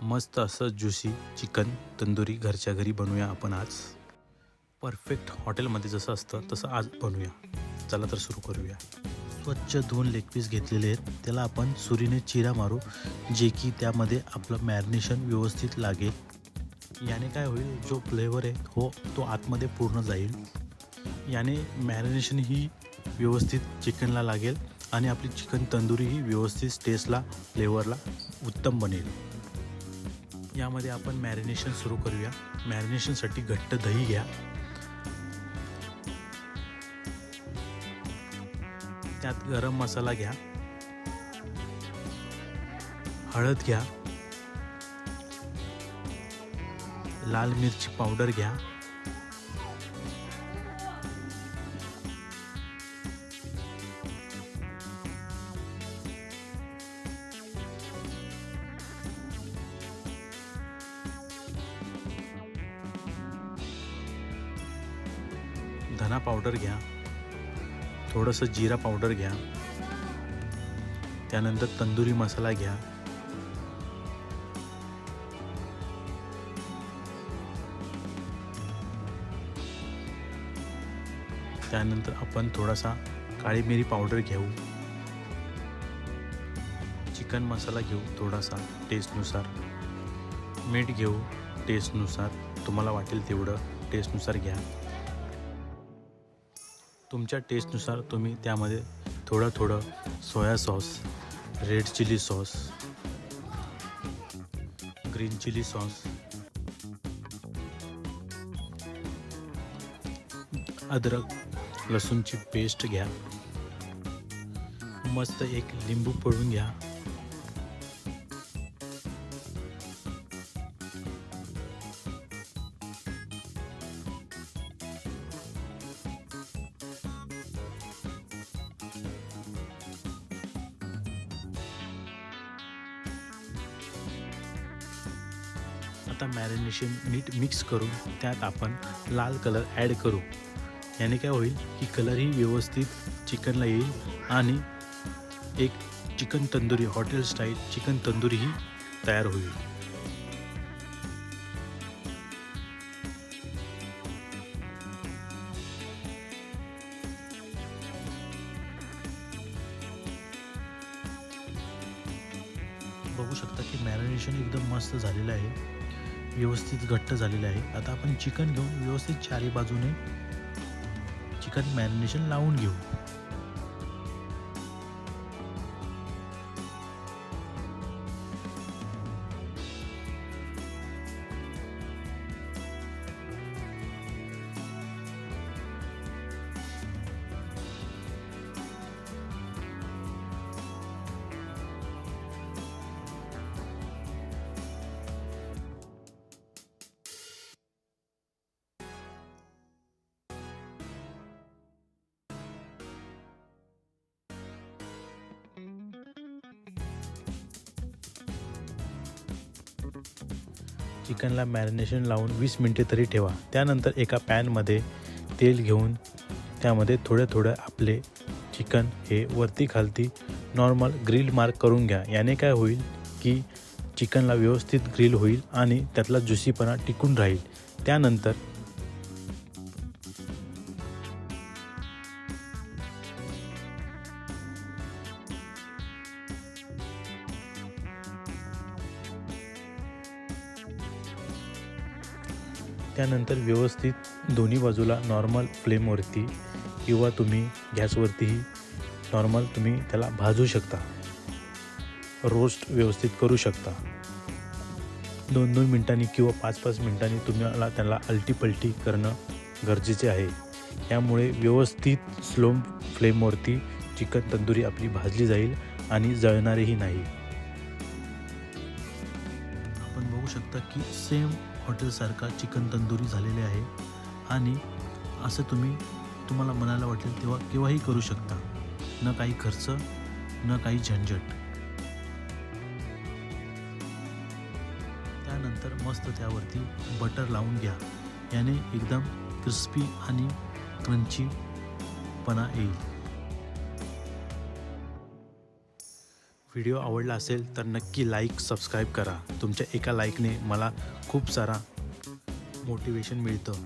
मस्त असं juicy chicken tandoori घरच्या घरी बनवूया आपण आज. परफेक्ट हॉटेलमध्ये जसं असतं तसं आज बनवूया. चला तर सुरू करूया. स्वच्छ धुवून लेग पीस घेतलेले आहेत, त्याला आपण सुरीने चिरा मारू, जे की त्यामध्ये आपलं मॅरिनेशन व्यवस्थित लागेल. याने काय होईल, जो फ्लेवर आहे तो आतमध्ये पूर्ण जाईल. याने मॅरिनेशन ही व्यवस्थित चिकनला लागेल आणि आपली चिकन तंदुरी ही व्यवस्थित टेस्टला फ्लेवरला उत्तम बनेल. यामध्ये आपण मॅरिनेशन सुरू करूया. मॅरिनेशनसाठी घट्ट दही घ्या, त्यात गरम मसाला घ्या, हळद घ्या, लाल मिरची पावडर घ्या, धना पावडर घ्या, थोडंसं जिरा पावडर घ्या, त्यानंतर तंदुरी मसाला घ्या, त्यानंतर आपण थोडासा काळी मिरी पावडर घेऊ, चिकन मसाला घेऊ, थोडासा टेस्टनुसार, मीठ घेऊ टेस्टनुसार, तुम्हाला वाटेल तेवढं टेस्टनुसार घ्या. तुमच्या टेस्टनुसार तुम्ही त्यामध्ये थोडं soya sauce, red chilli sauce, green chilli sauce, अद्रक लसूणची पेस्ट घ्या, मस्त एक लिंबू पिळून घ्या, आता मॅरिनेशन नीट मिक्स करून त्यात आपण लाल कलर ॲड करू. याने काय होईल की कलरही व्यवस्थित चिकनला येईल आणि एक chicken tandoori, hotel style chicken तंदुरीही तयार होईल. बघू शकता की मॅरिनेशन एकदम मस्त झालेलं आहे, व्यवस्थित घट्ट झालेलं आहे. आता आपण चिकन घेऊन व्यवस्थित चारी बाजूने चिकन मॅरिनेशन लावून घेऊ. चिकनला मॅरिनेशन लावून 20 मिनिटे तरी ठेवा. त्यानंतर एका पॅनमध्ये तेल घेऊन त्यामध्ये थोडं आपले चिकन हे वरती खालती नॉर्मल ग्रिल मार्क करून घ्या. याने काय होईल की चिकनला व्यवस्थित ग्रिल होईल आणि त्यातला ज्युसीपणा टिकून राहील. त्यानंतर व्यवस्थित दोन्ही बाजूला नॉर्मल फ्लेमवरती किंवा तुम्ही गॅसवरतीही नॉर्मल तुम्ही त्याला भाजू शकता, रोस्ट व्यवस्थित करू शकता. 2-2 मिनिटांनी किंवा 5-5 मिनिटांनी तुम्हाला त्याला अलटीपलटी करणं गरजेचे आहे. यामुळे व्यवस्थित स्लो फ्लेमवरती चिकन तंदुरी आपली भाजली जाईल आणि जळणारही नाही. आपण बघू शकता की सेम हॉटेलसारखा चिकन तंदुरी झालेले आहे आणि असं तुम्हाला मनाला वाटेल तेव्हा केव्हाही करू शकता. न काही खर्च, न काही झंझट. त्यानंतर मस्त त्यावरती बटर लावून घ्या. याने एकदम क्रिस्पी आणि क्रंचीपणा येईल. व्हिडिओ आवडला असेल तर नक्की लाईक सबस्क्राईब करा. तुमच्या एका लाईकने मला खूप सारा मोटिवेशन मिळतं.